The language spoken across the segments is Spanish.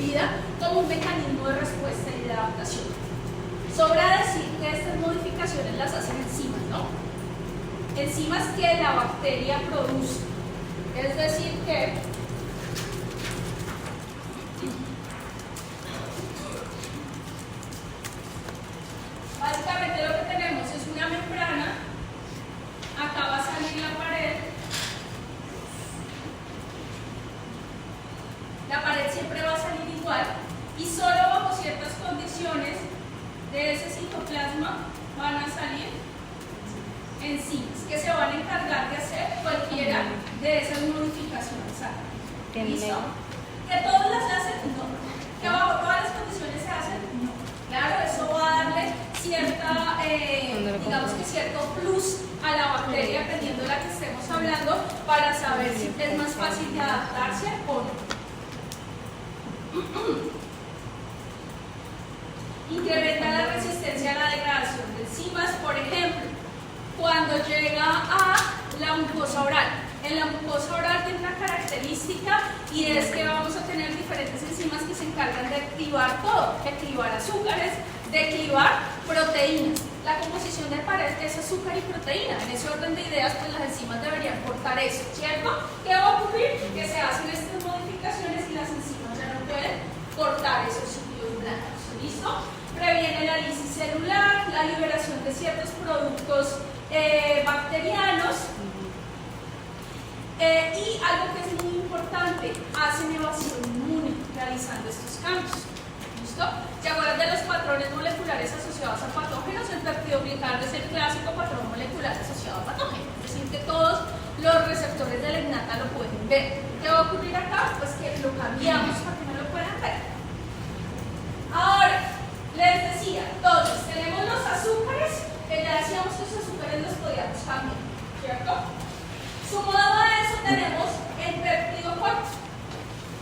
establecida como un mecanismo de respuesta y de adaptación. Sobra decir que estas modificaciones las hacen enzimas, ¿no? Enzimas que la bacteria produce. Es decir que básicamente lo que tenemos es una membrana. Acá va a salir la pared. La pared siempre va a salir igual y solo bajo ciertas condiciones de ese citoplasma van a salir enzimas que se van a encargar de hacer cualquiera de esas modificaciones. ¿Listo? ¿Que todas las hacen? No. ¿Que bajo todas las condiciones se hacen? No. Claro, eso va a darle cierta, digamos que cierto plus a la bacteria, dependiendo de la que estemos hablando, para saber si es más fácil de adaptarse o no. Incrementa la resistencia a la degradación de enzimas, por ejemplo, cuando llega a la mucosa oral. En la mucosa oral tiene una característica y es que vamos a tener diferentes enzimas que se encargan de activar todo, de activar azúcares, de activar proteínas. La composición de pared es azúcar y proteína. En ese orden de ideas, pues las enzimas deberían cortar eso, ¿cierto? ¿Qué va a ocurrir? Que se hacen estas modificaciones y las enzimas ya no pueden cortar esos sitios blancos. ¿Listo? Previene la lisis celular, la liberación de ciertos productos bacterianos. Y algo que es muy importante, hacen evasión inmune realizando estos cambios. ¿Listo? ¿Se acuerdan de los patrones moleculares asociados a patógenos? El peptidoglicano es el clásico patrón molecular asociado a patógenos. Es decir, que todos los receptores de la innata lo pueden ver. ¿Qué va a ocurrir acá? Pues que lo cambiamos para que no lo puedan ver. Ahora, les decía, entonces, tenemos los azúcares, que ya decíamos que los azúcares los podíamos cambiar, ¿cierto? Sumado a eso tenemos el péptido corto,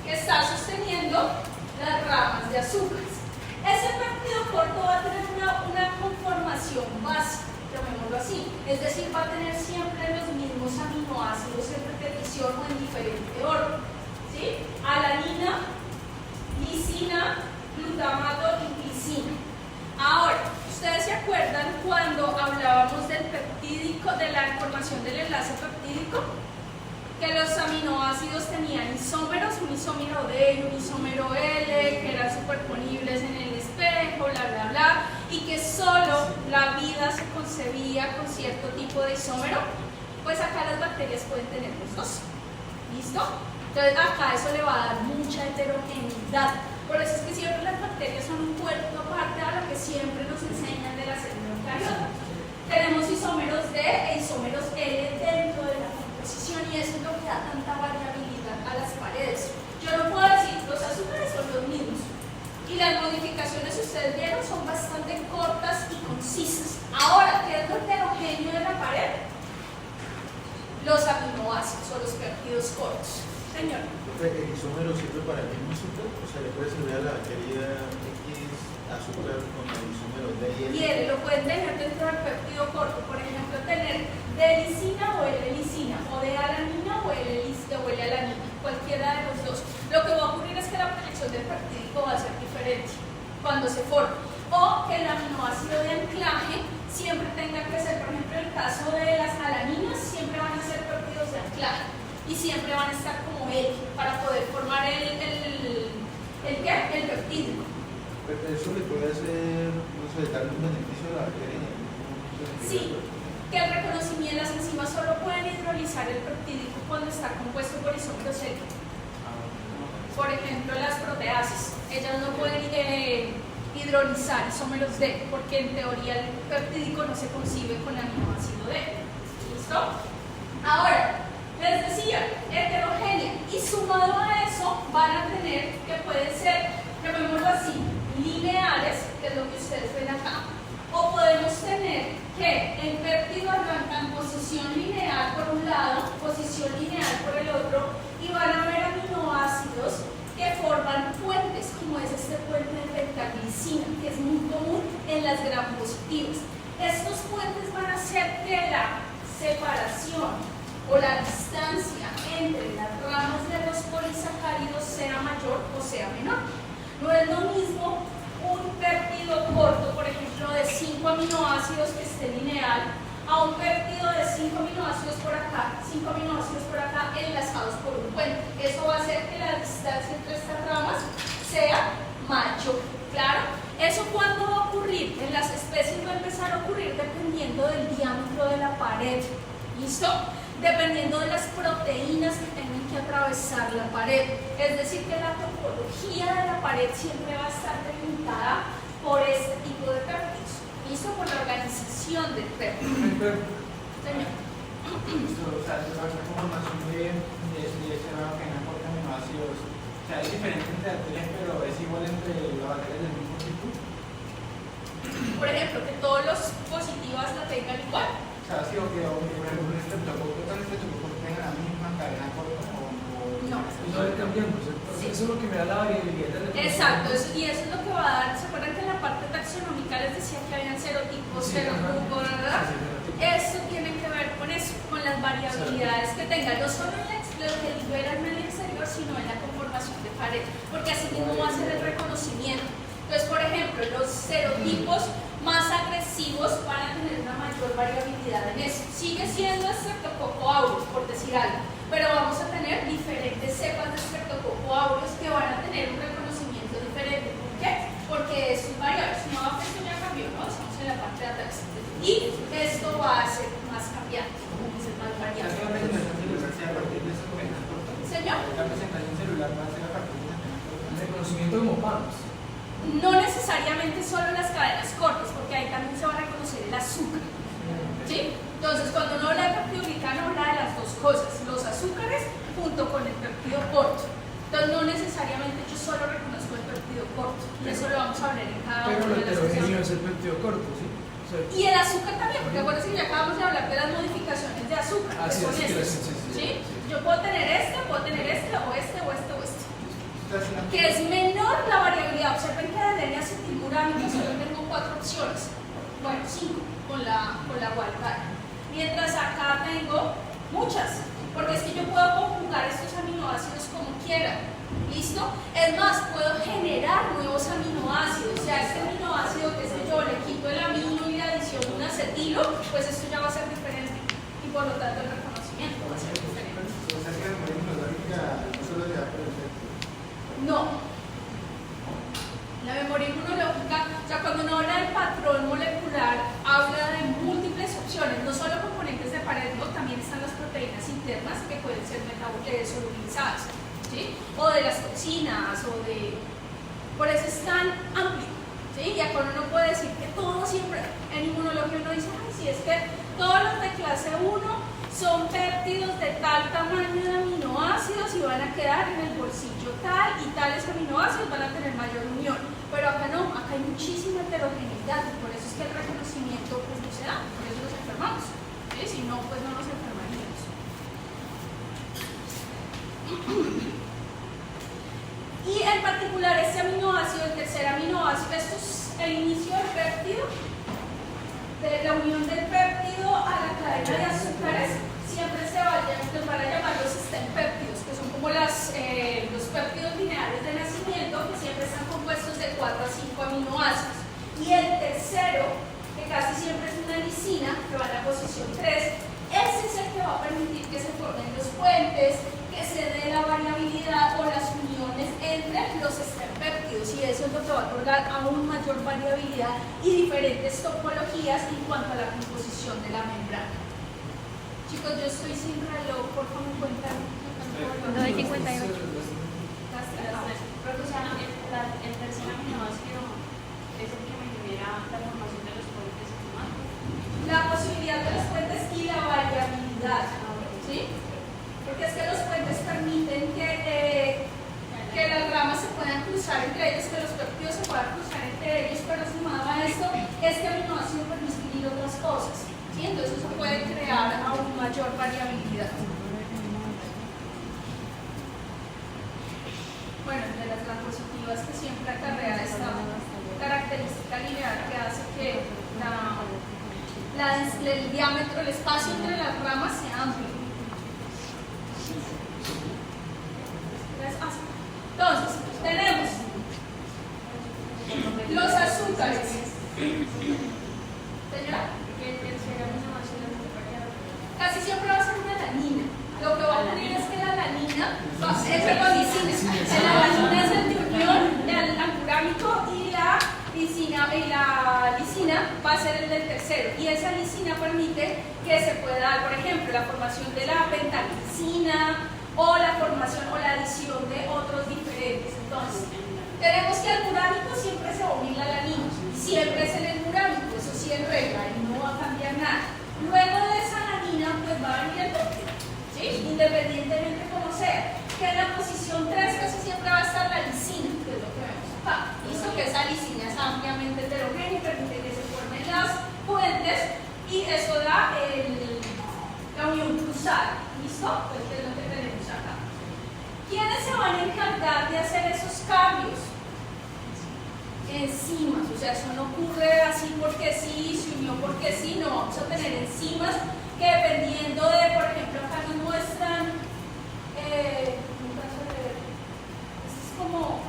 que está sosteniendo las ramas de azúcares. Ese péptido corto va a tener una conformación básica, llamémoslo así, es decir, va a tener siempre los mismos aminoácidos en repetición o en diferente orden, ¿sí? Alanina, lisina, glutamato y glicina. Ahora, ¿ustedes se acuerdan cuando hablábamos del peptídico, de la información del enlace peptídico? Que los aminoácidos tenían isómeros, un isómero D y un isómero L, que eran superponibles en el espejo, bla, bla, bla, y que solo la vida se concebía con cierto tipo de isómero. Pues acá las bacterias pueden tener los dos. ¿Listo? Entonces acá eso le va a dar mucha heterogeneidad. Por eso es que siempre las bacterias son un cuerpo aparte a lo que siempre nos enseñan de la célula eucariota. Tenemos isómeros D e isómeros L dentro de la composición y eso es lo que da tanta variabilidad a las paredes. Yo no puedo decir los azúcares son los mismos y las modificaciones, ustedes vieron, son bastante cortas y concisas. Ahora, ¿qué es lo heterogéneo de la pared? Los aminoácidos o los péptidos cortos. Señor. ¿El isómero sirve para el mismo azúcar? O sea, ¿le puede servir a la bacteria X azúcar con el isómero D y L? Bien, lo pueden tener dentro del péptido corto. Por ejemplo, tener D-lisina o L-lisina, o D-alanina o L-alanina, cualquiera de los dos. Lo que va a ocurrir es que la proyección del peptídico va a ser diferente cuando se forma. O que el aminoácido de anclaje siempre tenga que ser, por ejemplo, en el caso de las alaninas, siempre van a ser péptidos de anclaje. Y siempre van a estar como L para poder formar el peptídico. Pero eso le puede hacer, no sé, darle un beneficio a la bacteria. Sí, que el reconocimiento, las enzimas solo pueden hidrolizar el peptídico cuando está compuesto por isómeros L. Por ejemplo, las proteasas, ellas no pueden hidrolizar isómeros D, porque en teoría el peptídico no se concibe con aminoácido D. ¿Listo? Ahora, les decía, heterogénea, y sumado a eso van a tener que pueden ser, llamémoslo así, lineares, que es lo que ustedes ven acá, o podemos tener que el péptido arranca en posición lineal por un lado, posición lineal por el otro, y van a haber aminoácidos que forman puentes, como es este puente de pentaglicina, que es muy común en las gram positivas. Estos puentes van a hacer que la separación o la distancia entre las ramas de los polisacáridos sea mayor o sea menor. No es lo mismo un péptido corto, por ejemplo, de 5 aminoácidos que esté lineal, a un péptido de 5 aminoácidos por acá, 5 aminoácidos por acá, enlazados por un puente. Eso va a hacer que la distancia entre estas ramas sea mayor. ¿Claro? ¿Eso cuándo va a ocurrir? En las especies va a empezar a ocurrir dependiendo del diámetro de la pared. ¿Listo? Dependiendo de las proteínas que tengan que atravesar la pared. Es decir, que la topología de la pared siempre va a estar delimitada por este tipo de péptidos. ¿Listo? Por la organización del péptido. Señor. O sea, la conformación de ese apenas por aminoácidos, o sea, es diferente entre bacterias, pero es igual entre las bacterias del mismo tipo. Por ejemplo, que todos los positivas la tengan igual. O sea, sí, o que por ejemplo un estreptococo tenga la misma cadena corta o no. Y no va a ir cambiando, ¿cierto? Sí. Eso es lo que me da la variabilidad de la Exacto, y eso es lo que va a dar. ¿Se acuerdan que en la parte taxonómica les decía que habían serotipos, Sí, serotipos, ¿verdad? sí. Esto tiene que ver con eso, con las variabilidades que tengan, no solo en lo que liberan en el exterior, sino en la conformación de pared, porque así mismo va a ser el reconocimiento. Entonces, por ejemplo, los serotipos más agresivos van a tener una mayor variabilidad en eso. Sigue siendo Streptococcus aureus, por decir algo, pero vamos a tener diferentes cepas de Streptococcus aureus que van a tener un reconocimiento diferente. ¿Por qué? Porque es variable. Si no, esto ya cambió, ¿no? Estamos en la parte de atrás. Y esto va a ser más cambiante, es más variable. la presentación celular sea a partir de esas cadenas cortas. Señor. La presentación celular va a ser a partir de esas cadenas cortas. El reconocimiento como panos. No necesariamente solo las cadenas cortas, porque ahí también se va a reconocer el azúcar. ¿Sí? Entonces, cuando uno habla de peptidoglicano, habla de las dos cosas, los azúcares junto con el péptido corto. Entonces, no necesariamente yo solo reconozco el péptido corto, y eso lo vamos a ver en cada Pero una lo de las heterogéneo sesiones. es el péptido corto, ¿sí? O sea, Y el azúcar también, porque acuérdense que ya acabamos de hablar de las modificaciones de azúcar, que sí, son sí, estas. sí. ¿Sí? Yo puedo tener este, o este, o este, o este, o este. Que es menor la variabilidad. Observen que de la acetilmurámica solo tengo 4 opciones. Bueno, 5 con la wild type. Mientras acá tengo muchas, porque es que yo puedo conjugar estos aminoácidos como quiera. ¿Listo? Es más, puedo generar nuevos aminoácidos. O sea, este aminoácido, qué sé yo, le quito el amino y le adiciono un acetilo, pues esto ya va a ser diferente. Y por lo tanto el reconocimiento va a ser diferente. O sea, que la memoria inmunológica no solo se da por el efecto. No. La memoria inmunológica, o sea, cuando uno habla del patrón molecular, habla de múltiples opciones, no solo componentes de pared, ¿no? También están las proteínas internas que pueden ser solubilizadas, ¿sí? O de las toxinas, o de... Por eso es tan amplio, ¿sí? Y acá uno no puede decir que todo siempre, en inmunología uno dice, ay, si es que todos los de clase 1 son péptidos de tal tamaño de aminoácidos y van a quedar en el bolsillo tal, y tales aminoácidos van a tener mayor unión. Pero acá no, acá hay muchísima heterogeneidad, y por eso es que el reconocimiento pues, no se da, por eso nos enfermamos. ¿Sí? Si no, pues no nos enfermaríamos. Y en particular este aminoácido, el tercer aminoácido, esto es el inicio del péptido, de la unión del péptido a la cadena de azúcares. Siempre se van a llamar los stem péptidos, que son como los péptidos lineales de nacimiento, que siempre están compuestos de 4 a 5 aminoácidos. Y el tercero, que casi siempre es una lisina, que va a la posición 3, ese es el que va a permitir que se formen los puentes, que se dé la variabilidad o las uniones entre los stem péptidos, y eso es lo que va a otorgar aún mayor variabilidad y diferentes topologías en cuanto a la composición de la membrana. Chicos, yo estoy sin reloj, por favor, me cuentan. No, hay 58. El tercer aminoácido es el que me genera la formación de los puentes automáticos. la posibilidad de los puentes y la variabilidad, ¿sí? Porque es que los puentes permiten que las ramas se puedan cruzar entre ellos, que los péptidos se puedan cruzar entre ellos, pero sumado a esto, este aminoácido permite escribir otras cosas, ¿sí? Entonces eso puede crear aún mayor variabilidad. Bueno, de las transpositivas que siempre acarrea esta característica lineal que hace que el diámetro, el espacio entre las ramas sea amplio. Entonces, tenemos Señora, Que el tercer aminoácido es muy variado. casi siempre va a ser una alanina. Lo que va a ocurrir es que la alanina va a ser lisina. La alanina es el de unión del ancurámico y la lisina va a ser el del tercero. Y esa lisina permite que se pueda dar, por ejemplo, la formación de la pentaglicina o la formación o la adición de otros diferentes. Entonces, tenemos que el murámico siempre se va a unir la alanina. Siempre es en el murámico, eso sí es regla y no va a cambiar nada. Luego de esa alanina, pues va a venir el péptido, ¿sí? Independientemente como sea. Que en la posición 3 casi siempre va a estar la lisina, que es lo que vemos acá. Listo, que esa lisina es ampliamente heterogénea y permite que se formen las puentes y eso da la unión cruzada. ¿Listo? Pues que es lo que tenemos acá. ¿Quiénes se van a encargar de hacer esos cambios? Enzimas, o sea, eso no ocurre así porque sí, se unió porque sí, no, vamos a tener enzimas que dependiendo de, por ejemplo, acá nos muestran un caso de, esto es como,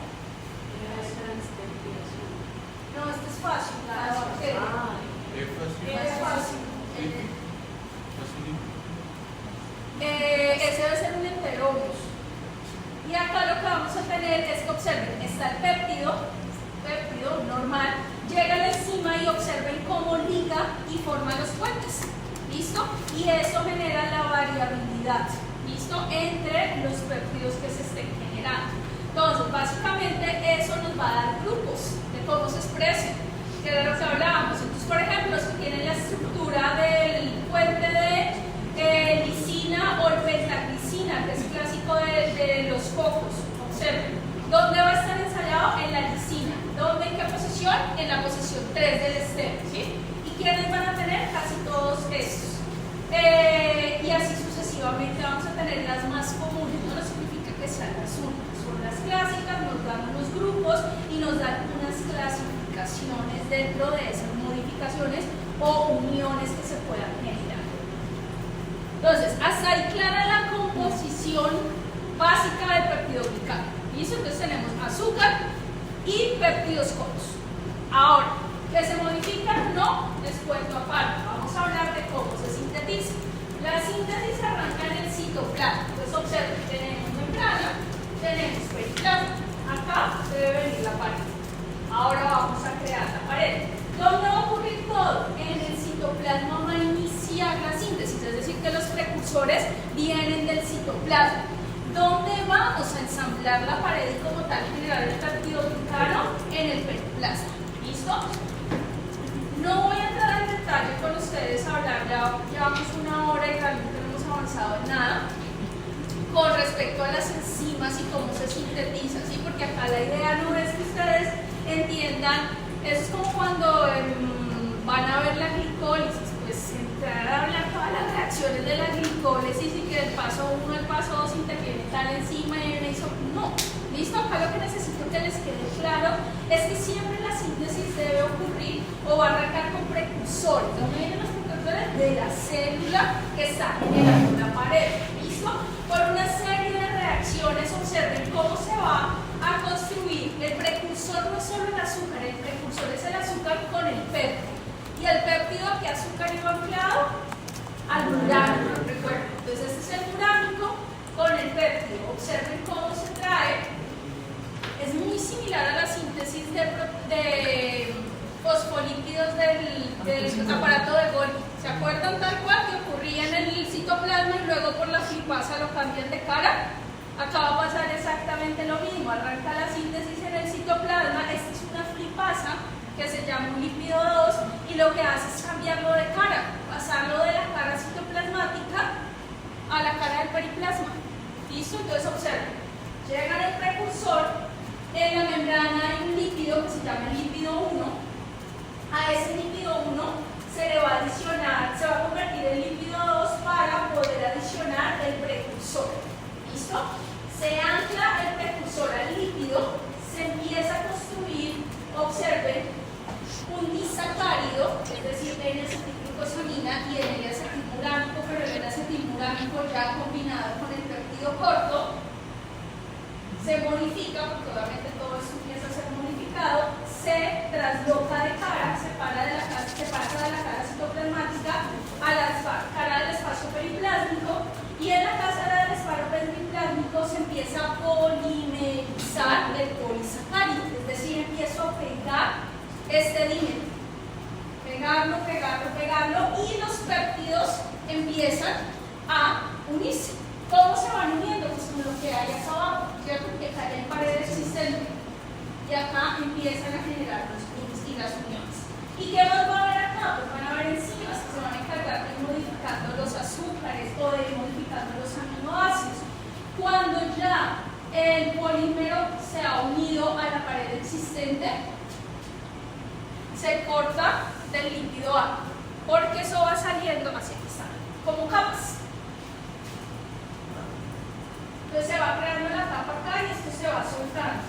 no, esto es fácil, la bacteria, es fácil, ese debe ser un enterobius, y acá lo que vamos a tener es que observen, está el péptido normal, llega la enzima y observen cómo liga y forma los puentes, ¿listo? Y eso genera la variabilidad, ¿listo? Entre los péptidos que se estén generando. Entonces, básicamente eso nos va a dar grupos de cómo se expresan, que era lo que hablábamos. Entonces, por ejemplo, los que tienen la estructura del puente de lisina o el pentaglicina, que es clásico de los focos, observen. ¿Dónde va a estar ensayado? En la lisina. ¿Dónde? ¿En qué posición? En la posición 3 del estero, ¿sí? ¿Y quiénes van a tener? Casi todos estos. Y así sucesivamente vamos a tener las más comunes. No significa que sean las únicas, son las clásicas, nos dan unos grupos y nos dan unas clasificaciones dentro de esas modificaciones o uniones que se puedan generar. Entonces, hasta ahí clara la composición básica del peptidoglicano. ¿Listo? Entonces tenemos azúcar y péptidos cortos. Ahora, ¿que se modifican? No, les cuento aparte. Vamos a hablar de cómo se sintetiza. La síntesis arranca en el citoplasma. Entonces observen, tenemos membrana, tenemos periplasma. Acá debe venir la pared. Ahora vamos a crear la pared. ¿Dónde va a ocurrir todo? En el citoplasma va a iniciar la síntesis, es decir, que los precursores vienen del citoplasma. ¿Dónde vamos a ensamblar la pared y como tal generar el peptidoglicano? En el periplasma. ¿Listo? No voy a entrar en detalle con ustedes a hablar, ya llevamos una hora y realmente no hemos avanzado en nada con respecto a las enzimas y cómo se sintetizan, ¿sí? Porque acá la idea no es que ustedes entiendan, eso es como cuando van a ver la glicólisis, pues entrar a hablar todas las reacciones de la glicólisis y que del paso 1 al paso 2 interviene tal enzima y eso, no. ¿Listo? Acá lo que necesito que les quede claro es que siempre la síntesis debe ocurrir o va a arrancar con precursores. ¿Dónde vienen los precursores? De la célula que está generando la pared. ¿Listo? Por una serie de reacciones, observen cómo se va a construir. El precursor no es solo el azúcar, el precursor es el azúcar con el péptido. ¿Y el péptido a qué azúcar iba anclado? Al murámico, recuerden. Entonces este es el murámico con el péptido. Observen cómo se trae. Es muy similar a la síntesis de fosfolípidos del aparato de Golgi. ¿Se acuerdan tal cual que ocurría en el citoplasma y luego por la flipasa lo cambian de cara? Acá va a pasar exactamente lo mismo. Arranca la síntesis en el citoplasma. Esta es una flipasa que se llama un lípido 2 y lo que hace es cambiarlo de cara, pasarlo de la cara citoplasmática a la cara del periplasma. ¿Listo? Entonces observen, llega el precursor, en la membrana hay un lípido que se llama el lípido 1, a ese lípido 1 se le va a adicionar, se va a convertir en lípido 2 para poder adicionar el precursor. ¿Listo? Se ancla el precursor al lípido, se empieza a construir, observen, un disacárido, es decir, N-acetilglucosamina y el L-acetilmurámico, pero el L-acetilmurámico ya combinado con el péptido corto, se modifica, porque obviamente todo esto empieza a ser modificado, se trasloca de cara, se empieza a polimerizar el polisacárido, es decir, empiezo a pegar este dímero, pegarlo, y los péptidos empiezan a unirse. ¿Cómo se van uniendo? Pues con lo que hay acá abajo, ¿cierto? Porque acá hay paredes existentes y acá empiezan a generar los links y las uniones. ¿Y qué más va a haber acá? Pues van a haber enzimas que se van a encargar de ir modificando los azúcares o de ir modificando los aminoácidos. Cuando ya el polímero se ha unido a la pared existente, se corta del líquido A, porque eso va saliendo hacia aquí, como capas. Entonces se va creando la capa acá y esto se va soltando,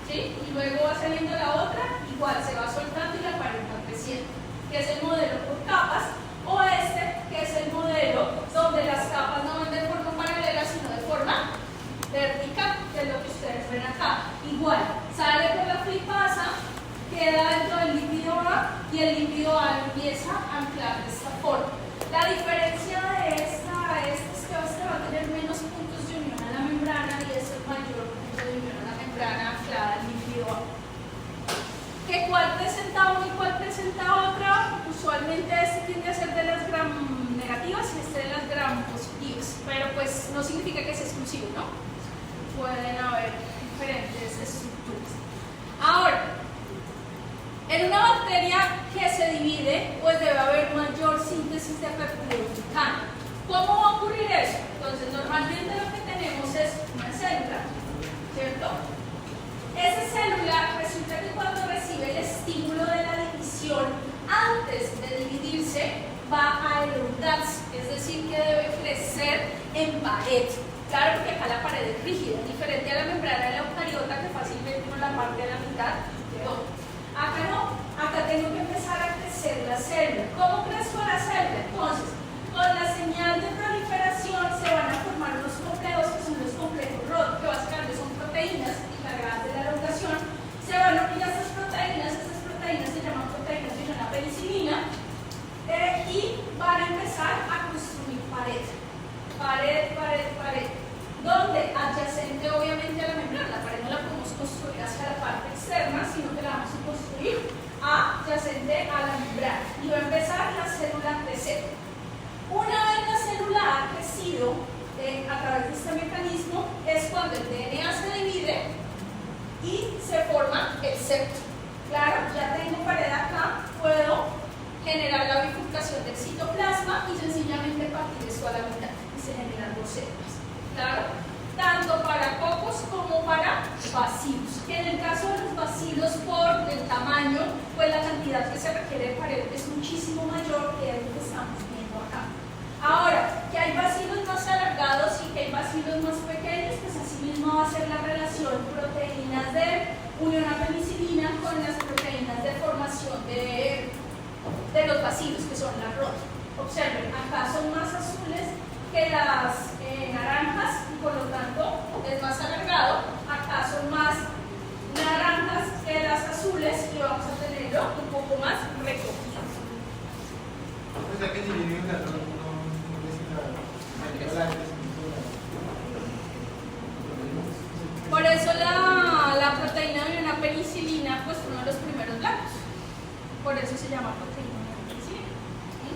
¿sí? Y luego va saliendo la otra, igual se va soltando y la pared va creciendo, que es el modelo por capas, o este, que es el modelo donde las capas no van de forma paralela, sino de forma vertical, que es lo que ustedes ven acá. Igual, sale por la flipasa, queda dentro del líquido A y el líquido A empieza a anclar de esta forma. La diferencia de esta a esta es que este va a tener menos puntos de unión a la membrana y es el mayor punto de unión a la membrana anclada al líquido A. ¿Que cuál presenta uno y cuál presenta otra? Usualmente este tiende a ser de las gram negativas y este de las gram positivas, pero pues no significa que sea exclusivo, ¿no? Pueden haber diferentes estructuras. Ahora, en una bacteria que se divide, pues debe haber mayor síntesis de peptidoglicano. ¿Cómo va a ocurrir eso? Entonces, normalmente lo que tenemos es una célula, ¿cierto? Esa célula resulta que cuando recibe el estímulo de la división, antes de dividirse, va a elongarse, es decir, que debe crecer en pared. Claro, porque acá la pared es rígida, diferente a la membrana de la eucariota que fácilmente uno la parte de la mitad y quedó. Acá no, acá tengo que empezar a crecer la célula. ¿Cómo crezco la célula? Entonces, con la señal de proliferación se van a formar unos complejos que son los complejos ROD, que básicamente son proteínas encargadas de la elongación. Se van a unir a estas proteínas se llaman proteínas de una penicilina, y van a empezar a construir pared, donde adyacente obviamente a la membrana. La pared no la podemos construir hacia la parte externa, sino que la vamos a construir adyacente a la membrana y va a empezar la célula a crecer. Una vez la célula ha crecido a través de este mecanismo, es cuando el DNA se divide y se forma el septo. Claro, ya tengo pared acá, puedo generar la bifurcación del citoplasma y sencillamente partir esto a la mitad y se generan dos células. Claro, tanto para cocos como para bacilos. Que en el caso de los bacilos, por el tamaño, pues la cantidad que se requiere de pared es muchísimo mayor que el que estamos viendo acá. Ahora, que hay bacilos más alargados y que hay bacilos más pequeños, pues así mismo va a ser la relación proteínas de unión a penicilina con las proteínas de formación de los bacilos, que son las ROD. Observen, acá son más azules que las naranjas y por lo tanto es más alargado. Acá son más naranjas que las azules y vamos a tenerlo un poco más recogido. O sea que dividir la no es la Por eso la proteína de una penicilina pues fue uno de los primeros blancos. Por eso se llama proteína de una penicilina. ¿Sí?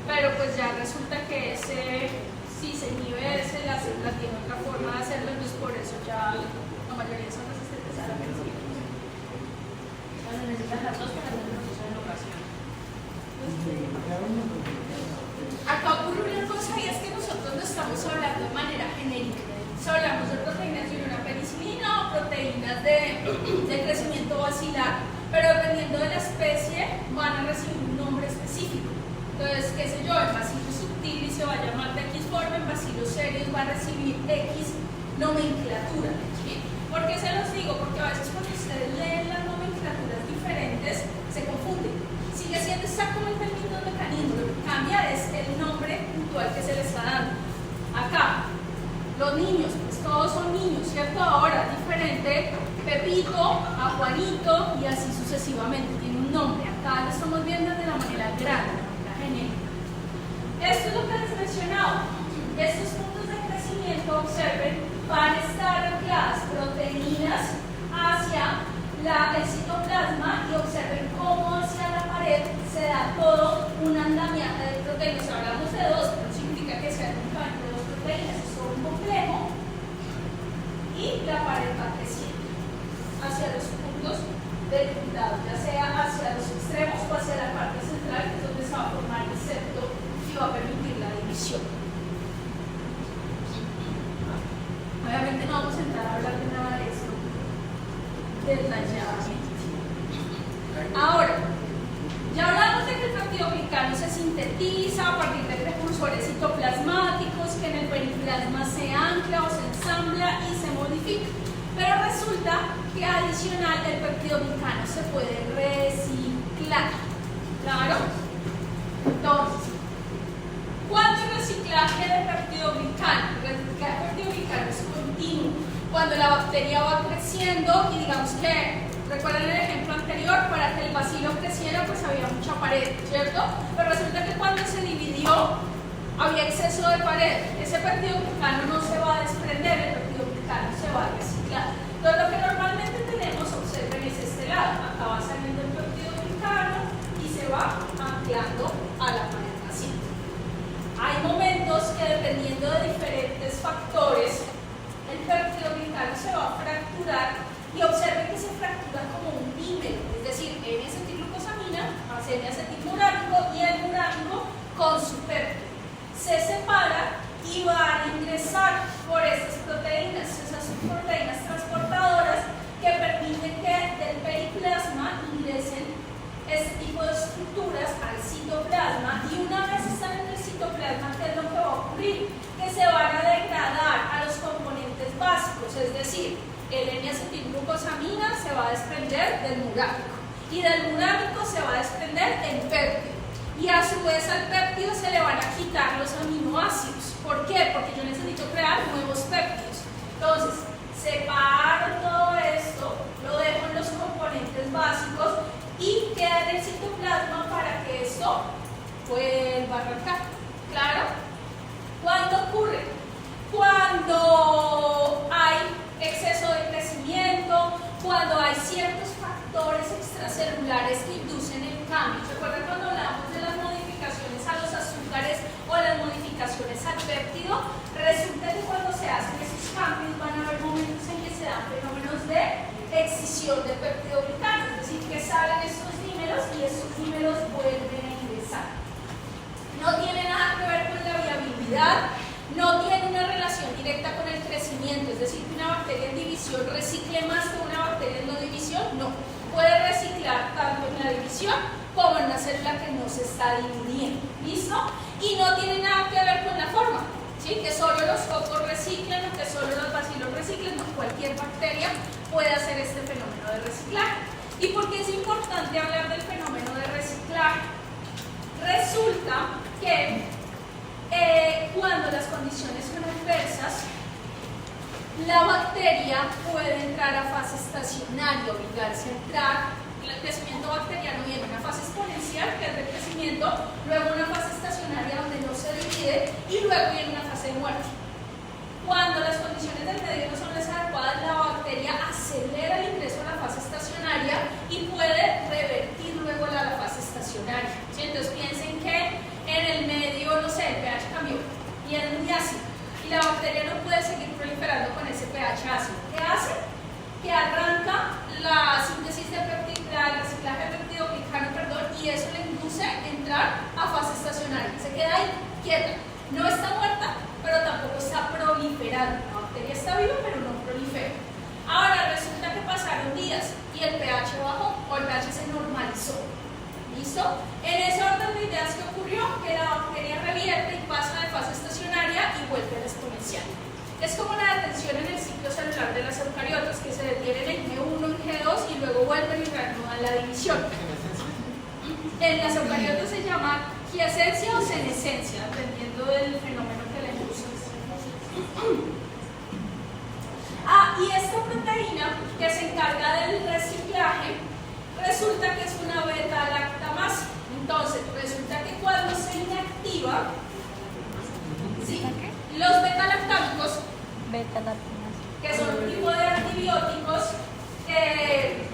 Pero pues ya resulta que si se inhibe la célula tiene otra forma de hacerlo, entonces por eso ya la mayoría son resistentes a la penicilina. Entonces necesitas las dos para hacer el proceso de elongación. Acá ocurre una cosa y es que nosotros no estamos hablando de manera genérica. Si hablamos de proteínas de una penicilina o proteínas de crecimiento bacilar, pero dependiendo de la especie van a recibir un nombre específico. Entonces, qué sé yo, el bacilo subtilis se va a llamar de X forma, en bacilos serios va a recibir X nomenclatura. ¿Sí? ¿Por qué se los digo? Porque a veces cuando ustedes leen las nomenclaturas diferentes se confunden. Sigue siendo exactamente el mismo mecanismo, lo que cambia es el nombre puntual que se le está dando. Acá, los niños, pues todos son niños, ¿cierto? Ahora, diferente, Pepito a Juanito y así sucesivamente, tiene un nombre. Acá lo estamos viendo de la manera grande, de la manera genérica. Esto es lo que les mencionaba. Estos puntos de crecimiento, observen, van a estar ancladas proteínas hacia el citoplasma y observen cómo hacia la pared se da todo un andamiaje de proteínas. Hablamos de dos, pero no significa que sean únicamente dos proteínas, es todo un complejo. Y la pared va creciendo hacia los puntos delimitados, ya sea hacia los extremos o hacia la parte central, que es donde se va a formar el septo y va a permitir la división. Obviamente no vamos a entrar a hablar de nada de esto detalladamente. Ahora, ya hablamos de que el peptidoglicano se sintetiza a partir de precursores citoplasmáticos, que en el periplasma se ancla o se ensambla y se modifica. Pero resulta que adicional el peptidoglicano se puede reciclar. ¿Claro? Entonces, ¿cuánto reciclaje de peptidoglicano? El reciclaje de peptidoglicano es continuo. Cuando la bacteria va creciendo y digamos que, recuerden el ejemplo anterior, para que el bacilo creciera pues había mucha pared, ¿cierto? Pero resulta que cuando se dividió había exceso de pared. Ese peptidoglicano no se va a desprender, el peptidoglicano se va a reciclar. Entonces lo que normalmente tenemos, observen, es este lado. Acá va saliendo el peptidoglicano y se va anclando a la pared paciente. Hay momentos que dependiendo de diferentes factores, el peptidoglicano se va a fracturar y observen que se fractura como un dímero, es decir, N-acetilglucosamina más N-acetilmurámico y el murámico con su péptido. Se separa y van a ingresar por esas proteínas transportadoras que permiten que del periplasma ingresen este tipo de estructuras al citoplasma y una vez están en el citoplasma, ¿qué es lo que va a ocurrir? Que se van a degradar a los componentes básicos, es decir, el N-acetilglucosamina se va a desprender del murámico y del murámico se va a desprender el péptido y a su vez al péptido se le van a quitar los aminoácidos. ¿Por qué? Porque yo necesito crear nuevos péptidos. Entonces, separo todo esto, lo dejo en los componentes básicos y queda en el citoplasma para que esto vuelva a arrancar. ¿Claro? ¿Cuándo ocurre? Cuando hay exceso de crecimiento, cuando hay ciertos factores extracelulares que inducen el cambio. ¿Recuerdan cuando hablamos de las modificaciones a los azúcares o las modificaciones al péptido? Resulta que cuando se hacen esos cambios van a haber momentos en que se dan fenómenos de excisión de peptidoglicano, es decir, que salen estos dímeros y estos dímeros vuelven a ingresar. No tiene nada que ver con la viabilidad, no tiene una relación directa con el crecimiento, es decir, que una bacteria en división recicle más que una bacteria en no división, no. Puede reciclar tanto en la división como en una célula que no se está dividiendo, ¿listo? Y no tiene nada que ver con la forma, ¿sí? Que solo los cocos reciclan o que solo los bacilos reciclan, no, cualquier bacteria puede hacer este fenómeno de reciclaje. ¿Y por qué es importante hablar del fenómeno de reciclaje? Resulta que cuando las condiciones son adversas, la bacteria puede entrar a fase estacionaria, obligarse a entrar. El crecimiento bacteriano viene una fase exponencial, que es de crecimiento, luego una fase estacionaria donde no se divide y luego viene una fase de muerte. Cuando las condiciones del medio no son las adecuadas, la bacteria acelera el ingreso a la fase estacionaria y puede revertir luego a la fase estacionaria. ¿Sí? Entonces piensen que en el medio, no sé, el pH cambió y es muy ácido y la bacteria no puede seguir proliferando con ese pH ácido. ¿Qué hace? Que arranca la síntesis de el reciclaje de peptidoglicano, y eso le induce a entrar a fase estacionaria. Se queda ahí quieta, no está muerta, pero tampoco está proliferando. La bacteria está viva, pero no prolifera. Ahora resulta que pasaron días y el pH bajó o el pH se normalizó. ¿Listo? En ese orden de ideas, ¿qué ocurrió? Que la bacteria revierte y pasa de fase estacionaria y vuelve a la exponencial. Es como la detención en el ciclo celular de las eucariotas, que se detienen en G1, en G2 y luego vuelven y reanudan la división. En las eucariotas se llama quiescencia o senescencia, dependiendo del fenómeno que le induce. Y esta proteína que se encarga del reciclaje resulta que es una beta-lactamasa. Entonces, resulta que cuando se inactiva, ¿sí? Los beta-lactámicos Beta-lactamasa. que son un tipo de antibióticos que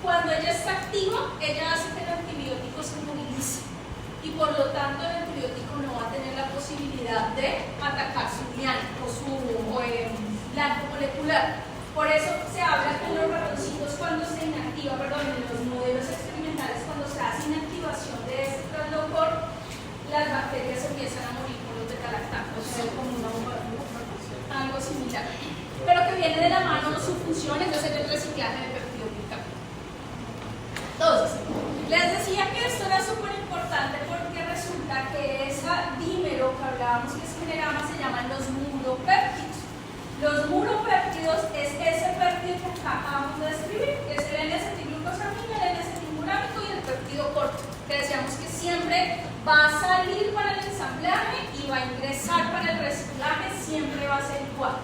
cuando ella está activa, ella hace que el antibiótico se movilice y por lo tanto el antibiótico no va a tener la posibilidad de atacar su diana o su blanco molecular. Por eso se habla que en los ratoncitos cuando se inactiva, perdón, en los modelos experimentales cuando se hace inactivación de este translocore, las bacterias empiezan a morir por los beta-lactanos. O sea, como algo similar. Pero que viene de la mano su función, entonces el reciclaje de péptido glicano. Entonces, les decía que esto era súper importante porque resulta que esa dímero que hablábamos que se generaba se llaman los muropéptidos. Los muropéptidos es ese péptido que acabamos de describir, que es el N-acetilglucosamina, el N-acetilmurámico y el péptido corto, que decíamos que siempre va a salir para el ensamblaje y va a ingresar para el reciclaje, siempre va a ser igual.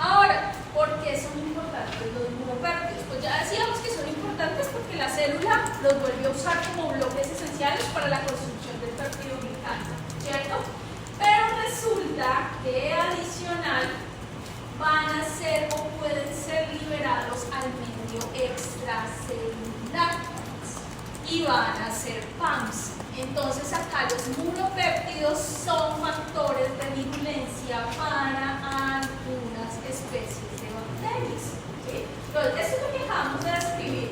Ahora, ¿por qué son importantes los muropéptidos? Pues ya decíamos que son importantes porque la célula los vuelve a usar como bloques esenciales para la construcción del péptido glicano, ¿cierto? Pero resulta que adicional van a ser o pueden ser liberados al medio extracelular y van a ser PAMs. Entonces acá los muropéptidos son factores de virulencia para algunas especies de bacterias, ¿sí? Entonces esto es lo que acabamos de describir,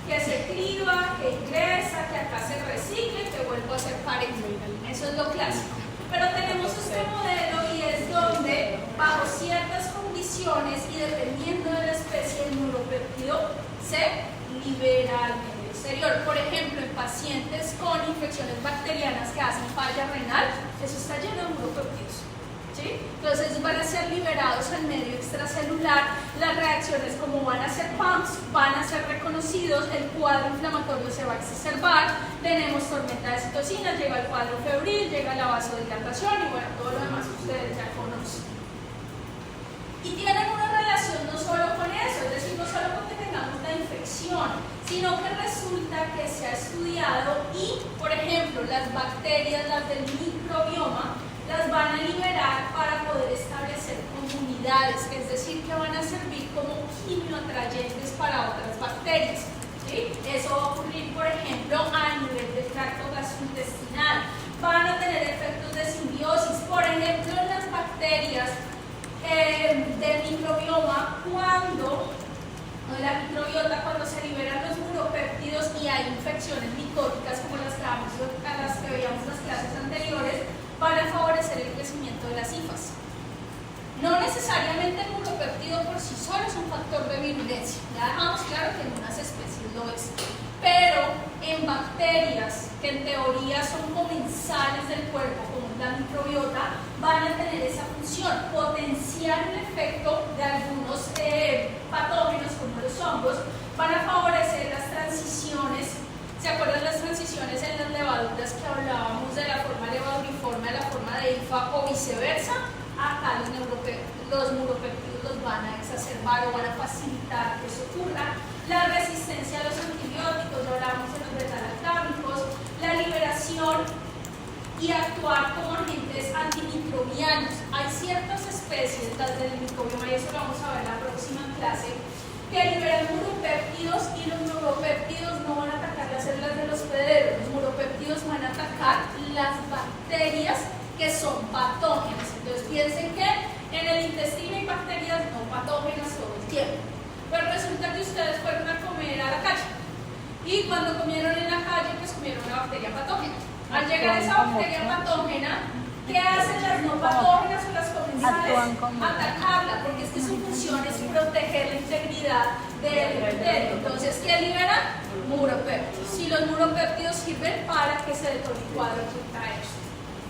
que se criba, que ingresa, que acá se recicla y que vuelve a ser parental. Eso es lo clásico. Pero tenemos este modelo y es donde bajo ciertas condiciones y dependiendo de la especie el muropéptido se libera al medio exterior. Por ejemplo, en pacientes con infecciones bacterianas que hacen falla renal, eso está lleno de muropéptidos, ¿sí? Entonces van a ser liberados al medio extracelular, las reacciones como van a ser PAMs, van a ser reconocidos, el cuadro inflamatorio se va a exacerbar, tenemos tormenta de citocinas, llega el cuadro febril, llega la vasodilatación y bueno, todo lo demás ustedes ya conocen. Y tienen una relación no solo con eso, es decir, no solo con que tengamos la infección, sino que resulta que se ha estudiado y, por ejemplo, las bacterias, las del microbioma, las van a liberar para poder establecer comunidades, es decir, que van a servir como quimioatrayentes para otras bacterias, ¿sí? Eso va a ocurrir, por ejemplo, a nivel del tracto gastrointestinal, van a tener efectos de simbiosis, por ejemplo, las bacterias del microbioma, cuando la microbiota, cuando se liberan los muropéptidos y hay infecciones micóticas como las que veíamos en las clases anteriores, van a favorecer el crecimiento de las hifas. No necesariamente el muropéptido por sí solo es un factor de virulencia, ya dejamos claro que en unas especies lo es, pero en bacterias que en teoría son comensales del cuerpo, como la microbiota, van a tener esa función, potenciar el efecto de algunos patógenos como los hongos, van a favorecer las transiciones. ¿Se acuerdan las transiciones en las levaduras que hablábamos de la forma levaduriforme a la forma de hifa o viceversa? Acá los muropéptidos los van a exacerbar o van a facilitar que eso ocurra. La resistencia a los antibióticos, lo hablábamos en los beta-lactámicos, la liberación y actuar como agentes antimicrobianos. Hay ciertas especies, las del microbioma, y eso lo vamos a ver en la próxima clase, que liberan muropéptidos y los muropéptidos no van a atacar las células del hospedero, los muropéptidos van a atacar las bacterias que son patógenas. Entonces piensen que en el intestino hay bacterias no patógenas todo el tiempo, pero resulta que ustedes fueron a comer a la calle y cuando comieron en la calle pues comieron una bacteria patógena. Al llegar esa bacteria patógena, ¿qué hacen las no patógenas o las comensales? Atacarla, porque es que su función es proteger la integridad del epitelio. Entonces, ¿qué liberan? Muropéptidos. Y los muropéptidos sirven para que se detone el cuadro que trae esto.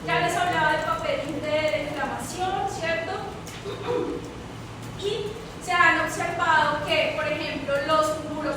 Ya les hablaba del papel de la inflamación, ¿cierto? Y se han observado que, por ejemplo, los muropéptidos